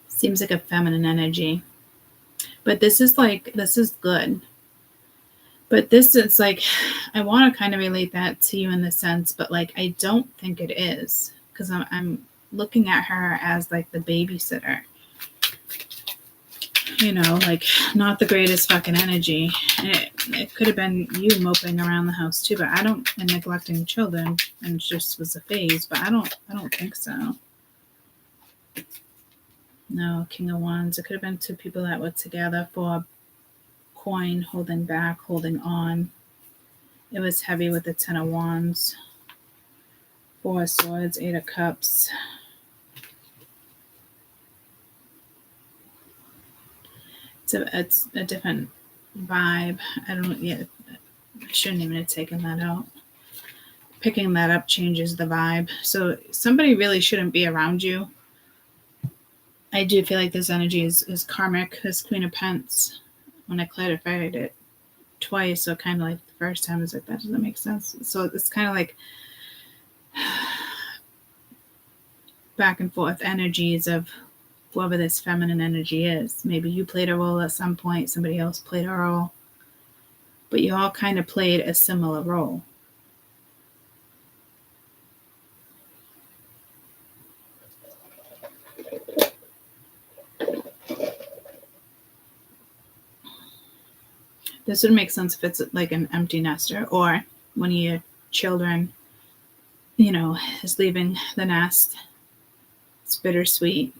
Seems like a feminine energy. But this is good. But this is like, I want to kind of relate that to you in the sense, but like, I don't think it is, because I'm looking at her as like the babysitter. You know, like not the greatest fucking energy. It could have been you moping around the house too, but I don't, and neglecting children, and it just was a phase. But I don't think so. No, King of Wands. It could have been two people that were together for a coin, holding back, holding on. It was heavy with the Ten of Wands. Four of Swords, Eight of Cups. It's a different vibe. I don't. Yeah, I shouldn't even have taken that out. Picking that up changes the vibe. So somebody really shouldn't be around you. I do feel like this energy is karmic. This Queen of Pentacles. When I clarified it twice, so kind of like the first time, I was like, that doesn't make sense. So it's kind of like back and forth energies of whoever this feminine energy is. Maybe you played a role at some point, somebody else played a role, but you all kind of played a similar role. This would make sense if it's like an empty nester, or one of your children, you know, is leaving the nest. It's bittersweet.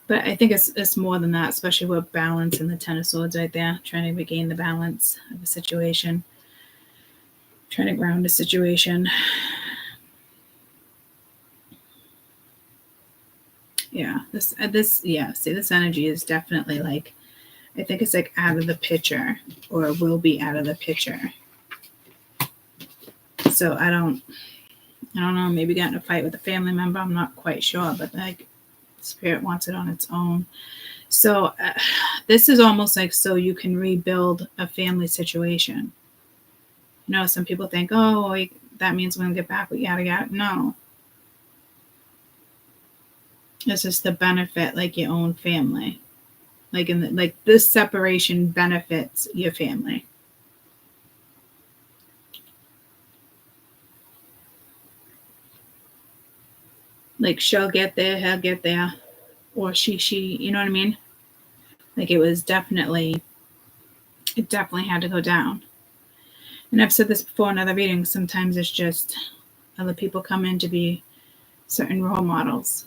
But I think it's more than that, especially with balance and the Ten of Swords right there, trying to regain the balance of a situation, trying to ground a situation. Yeah, this see, this energy is definitely like, I think it's like out of the picture, or will be out of the picture. So I don't know, maybe got in a fight with a family member, I'm not quite sure, but like spirit wants it on its own. So this is almost like so you can rebuild a family situation. You know, some people think, oh, that means we're gonna get back with yada yada. No, it's just the benefit, like your own family. Like like this separation benefits your family. Like she'll get there, he'll get there, or she, you know what I mean? Like it definitely had to go down. And I've said this before in other readings, sometimes it's just other people come in to be certain role models.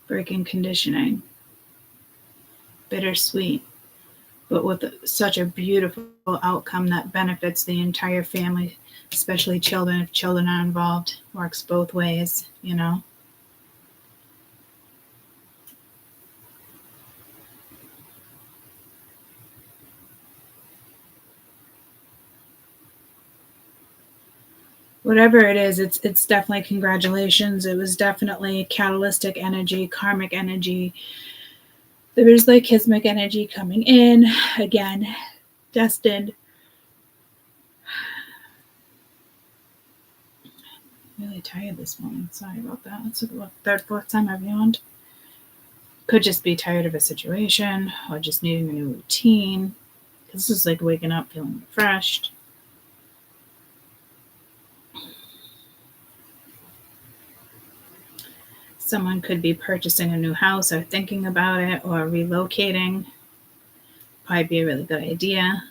Breaking conditioning. Bittersweet. But with such a beautiful outcome that benefits the entire family, especially children. If children are involved, works both ways, you know. Whatever it is, it's definitely congratulations. It was definitely catalytic energy, karmic energy. There was like kismic energy coming in again, destined. Really tired this morning. Sorry about that. It's the third, fourth time I've yawned. Could just be tired of a situation or just needing a new routine. This is like waking up feeling refreshed. Someone could be purchasing a new house or thinking about it or relocating. probably be a really good idea.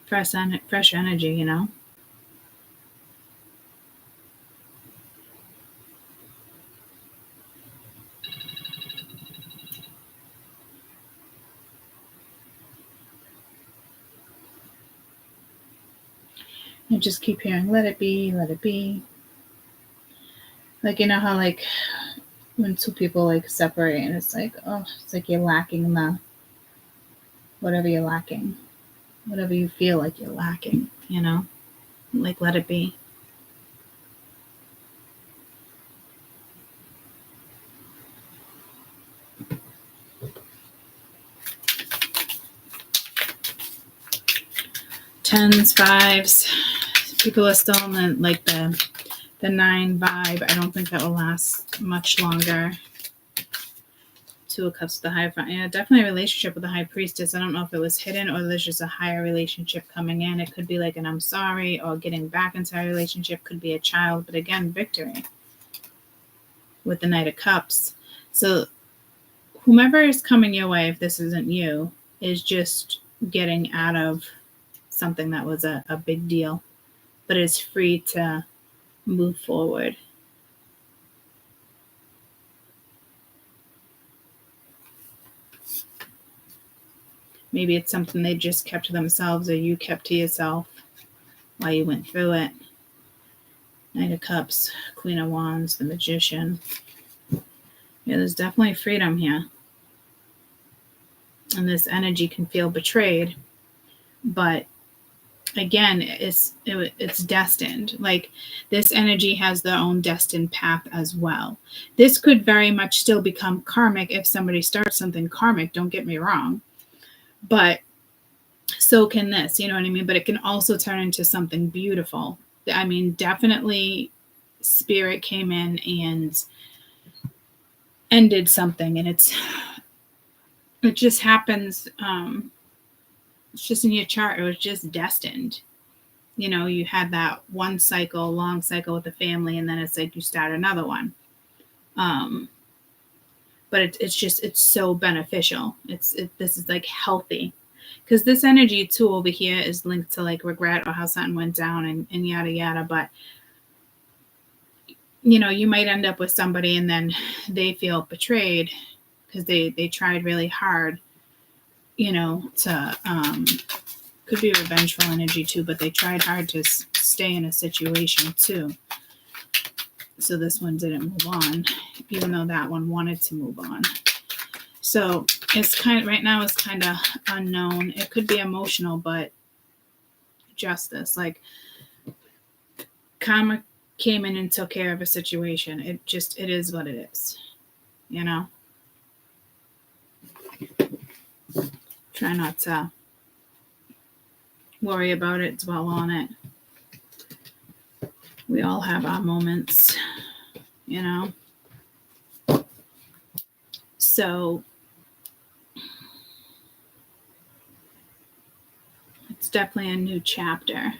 Fresh energy, you know. You just keep hearing, let it be, let it be. Like, you know how, like, when two people, like, separate and it's like, oh, it's like you're lacking the, whatever you're lacking. Whatever you feel like you're lacking, you know? Like, let it be. Tens, fives. People are still in the, like, the 9 vibe. I don't think that will last much longer. 2 of Cups with the High, yeah, definitely a relationship with the High Priestess. I don't know if it was hidden or there's just a higher relationship coming in. It could be like an I'm sorry or getting back into a relationship. Could be a child, but again, victory with the Knight of Cups. So whomever is coming your way, if this isn't you, is just getting out of something that was a big deal, but is free to move forward. Maybe it's something they just kept to themselves or you kept to yourself while you went through it. Knight of Cups, Queen of Wands, the Magician. Yeah, there's definitely freedom here. And this energy can feel betrayed, but again, it's destined. Like, this energy has their own destined path as well. This could very much still become karmic if somebody starts something karmic, don't get me wrong. But so can this, you know what I mean? But it can also turn into something beautiful. I mean, definitely spirit came in and ended something, and it just happens. It's just in your chart. It was just destined. You know, you had that one cycle, long cycle with the family, and then it's like you start another one. But it's so beneficial. This is like healthy. Because this energy too over here is linked to like regret or how something went down and yada yada. But you know, you might end up with somebody and then they feel betrayed because they tried really hard, you know, to could be revengeful energy too, but they tried hard to stay in a situation too. So this one didn't move on, even though that one wanted to move on. So it's kind of, right now it's kind of unknown. It could be emotional, but justice, like karma came in and took care of a situation. It is what it is, you know? Try not to worry about it, dwell on it. We all have our moments, you know? So it's definitely a new chapter.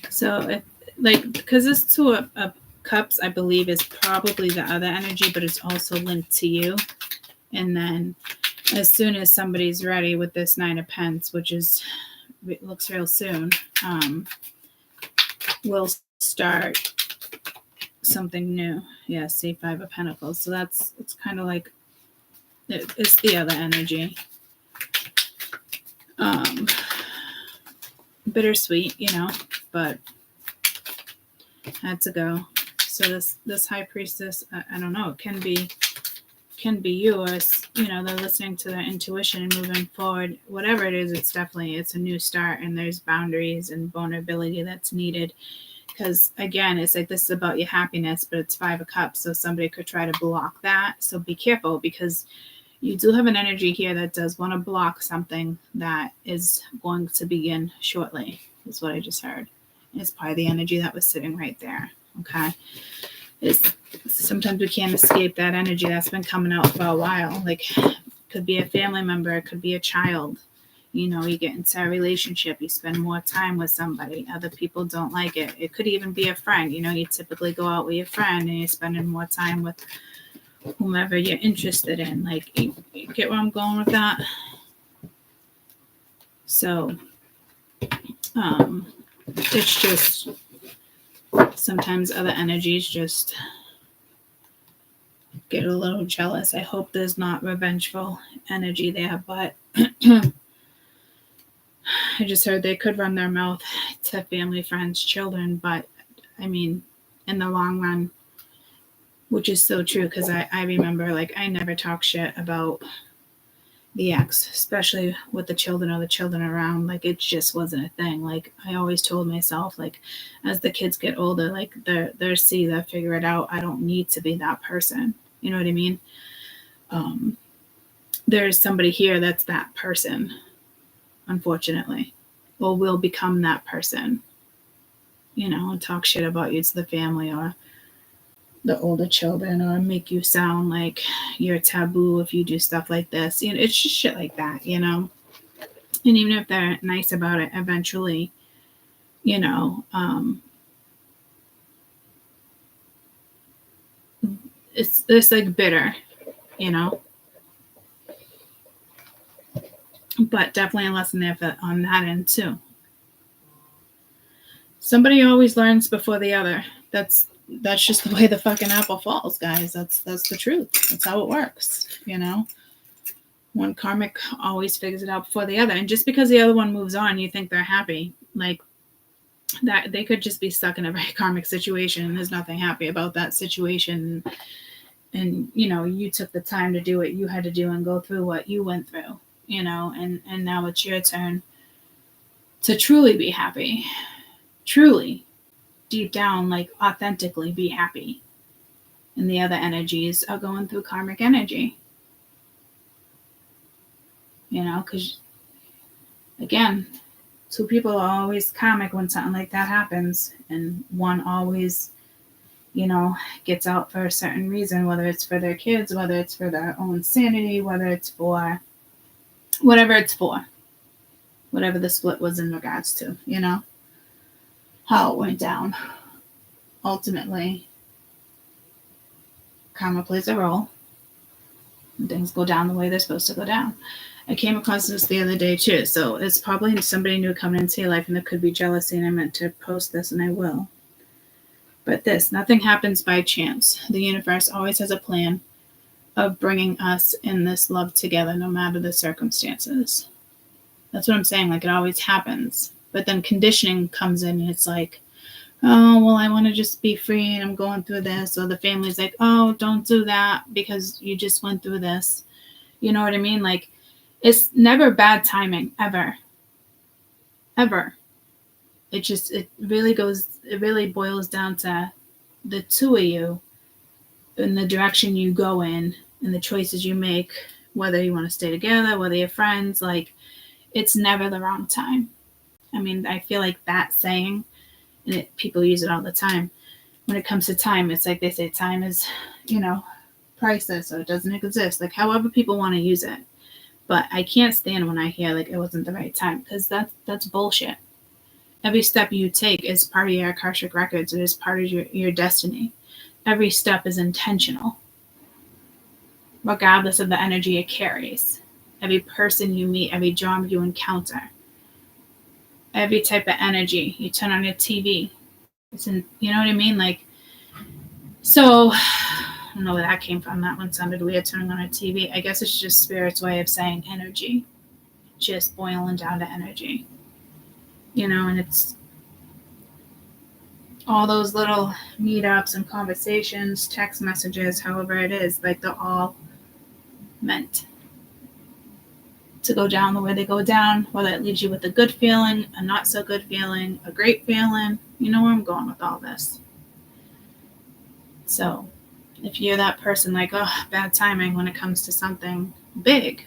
So, because this 2 of Cups, I believe, is probably the other energy, but it's also linked to you. And then as soon as somebody's ready with this 9 of Pentacles, which looks real soon, we'll start something new. Yeah, see, 5 of Pentacles. So it's kind of like, it's the other energy. Bittersweet, you know, but had to go. So this High Priestess, I don't know, it can be yours. You know, they're listening to their intuition and moving forward. Whatever it is, it's a new start, and there's boundaries and vulnerability that's needed. Because again, it's like this is about your happiness, but it's 5 of Cups, so somebody could try to block that. So be careful, because you do have an energy here that does want to block something that is going to begin shortly, is what I just heard. It's probably the energy that was sitting right there. Okay. Sometimes we can't escape that energy that's been coming out for a while. Like, it could be a family member, it could be a child, You know, you get into a relationship, you spend more time with somebody, other people don't like it. It could even be a friend. You know, you typically go out with your friend and you're spending more time with whomever you're interested in. Like, you get where I'm going with that? So, it's just sometimes other energies just get a little jealous. I hope there's not revengeful energy there, but I just heard they could run their mouth to family, friends, children, but I mean, in the long run, which is so true, because I remember, like, I never talk shit about the ex, especially with the children or the children around. Like, it just wasn't a thing. Like, I always told myself, like, as the kids get older, like, they'll see, they'll figure it out. I don't need to be that person. You know what I mean? There's somebody here that's that person, unfortunately, or will become that person, you know, and talk shit about you to the family or the older children, or make you sound like you're taboo if you do stuff like this. You know, it's just shit like that, you know. And even if they're nice about it, eventually, you know, it's like bitter, you know. But definitely a lesson there on that end too. Somebody always learns before the other. That's just the way the fucking apple falls, guys. That's the truth. That's how it works, you know. One karmic always figures it out before the other. And just because the other one moves on, you think they're happy. Like, that they could just be stuck in a very karmic situation and there's nothing happy about that situation. And you know, you took the time to do what you had to do and go through what you went through, you know, and now it's your turn to truly be happy. Truly, deep down, like, authentically be happy. And the other energies are going through karmic energy. You know, because, again, two people are always karmic when something like that happens. And one always, you know, gets out for a certain reason, whether it's for their kids, whether it's for their own sanity, whether it's for whatever it's for. Whatever the split was in regards to, you know, how it went down. Ultimately, karma plays a role. And things go down the way they're supposed to go down. I came across this the other day too, so it's probably somebody new coming into your life, and there could be jealousy, and I meant to post this, and I will. But nothing happens by chance. The universe always has a plan of bringing us in this love together, no matter the circumstances. That's what I'm saying. Like, it always happens. But then conditioning comes in, and it's like, oh, well, I want to just be free, and I'm going through this. Or the family's like, oh, don't do that because you just went through this. You know what I mean? Like, it's never bad timing, ever. Ever. It really boils down to the two of you and the direction you go in and the choices you make, whether you want to stay together, whether you're friends. Like, it's never the wrong time. I mean, I feel like that saying, and people use it all the time. When it comes to time, it's like they say time is, you know, priceless, or it doesn't exist. Like, however people want to use it. But I can't stand when I hear, like, it wasn't the right time, because that's bullshit. Every step you take is part of your Akashic records. It is part of your destiny. Every step is intentional, regardless of the energy it carries. Every person you meet, every job you encounter, every type of energy. You turn on your TV. You know what I mean? Like, so I don't know where that came from. That one sounded weird, turning on a TV. I guess it's just Spirit's way of saying energy. Just boiling down to energy. You know, and it's all those little meetups and conversations, text messages, however it is, like, they're all meant to go down the way they go down, whether it leaves you with a good feeling, a not so good feeling, a great feeling. You know where I'm going with all this. So if you're that person, like, oh, bad timing when it comes to something big,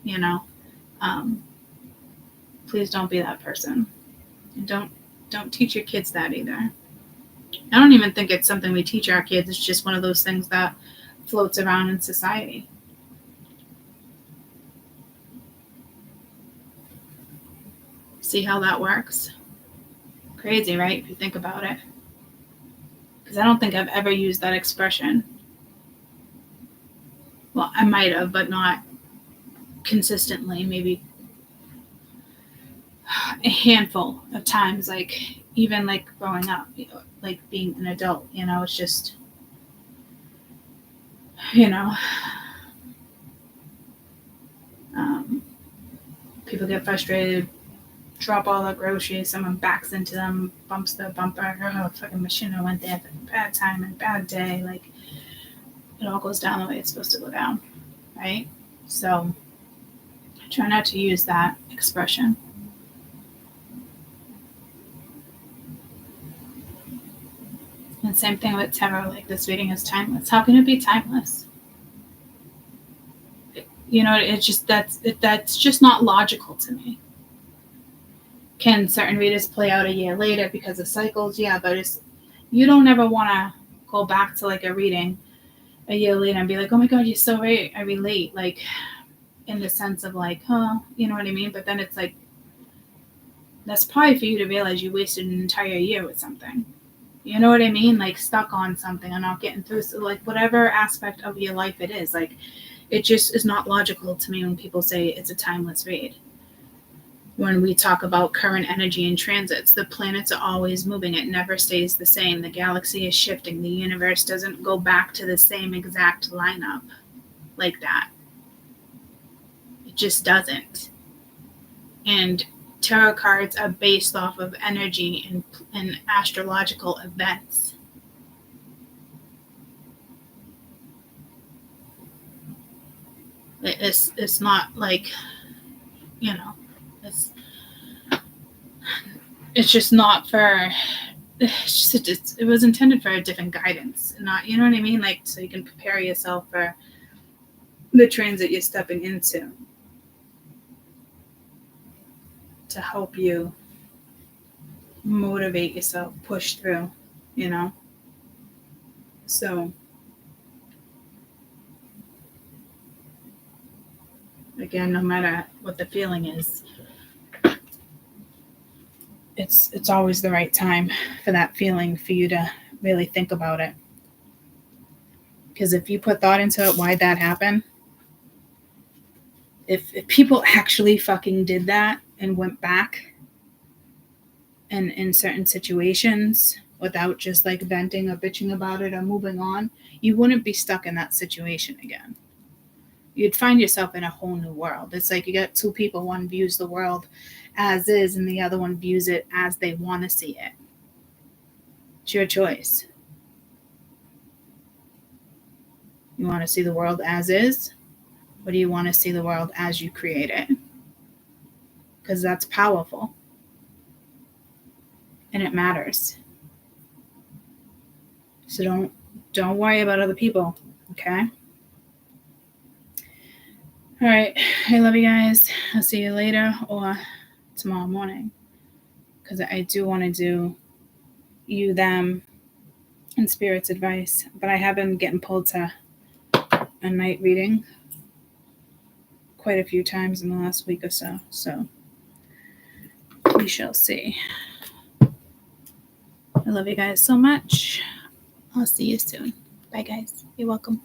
you know, please don't be that person. And don't teach your kids that either. I don't even think it's something we teach our kids. It's just one of those things that floats around in society. See how that works? Crazy, right? If you think about it. Because I don't think I've ever used that expression. Well, I might have, but not consistently. Maybe a handful of times, like even like growing up, like being an adult, it's just, people get frustrated, drop all the groceries, someone backs into them, bumps the bumper, fucking machine went there, bad time and bad day, like it all goes down the way it's supposed to go down, right? So I try not to use that expression. And same thing with tarot, like this reading is timeless. How can it be timeless? It's just that's just not logical to me. Can certain readers play out a year later because of cycles? Yeah, but you don't ever want to go back to like a reading a year later and be like, oh my God, you're so right, I relate, like in the sense of like, you know what I mean? But then it's like, that's probably for you to realize you wasted an entire year with something. You know what I mean? Like stuck on something and not getting through. So like whatever aspect of your life it is, like it just is not logical to me when people say it's a timeless read. When we talk about current energy and transits, the planets are always moving. It never stays the same. The galaxy is shifting. The universe doesn't go back to the same exact lineup like that. It just doesn't. And tarot cards are based off of energy and astrological events. It's not like, it's just not for, it was intended for a different guidance, not, you know what I mean? Like, so you can prepare yourself for the transit you're stepping into to help you motivate yourself, push through, So, again, no matter what the feeling is, it's always the right time for that feeling for you to really think about it. Because if you put thought into it, why'd that happen? If people actually fucking did that and went back and in certain situations without just like venting or bitching about it or moving on, you wouldn't be stuck in that situation again. You'd find yourself in a whole new world. It's like you got two people, one views the world as is and the other one views it as they want to see it. It's your choice. You want to see the world as is? Or do you want to see the world as you create it? Because that's powerful. And it matters. So don't worry about other people, okay? All right. I love you guys. I'll see you later or tomorrow morning. Because I do want to do you, them, and spirit's advice. But I have been getting pulled to a night reading quite a few times in the last week or so. So we shall see. I love you guys so much. I'll see you soon. Bye, guys. You're welcome.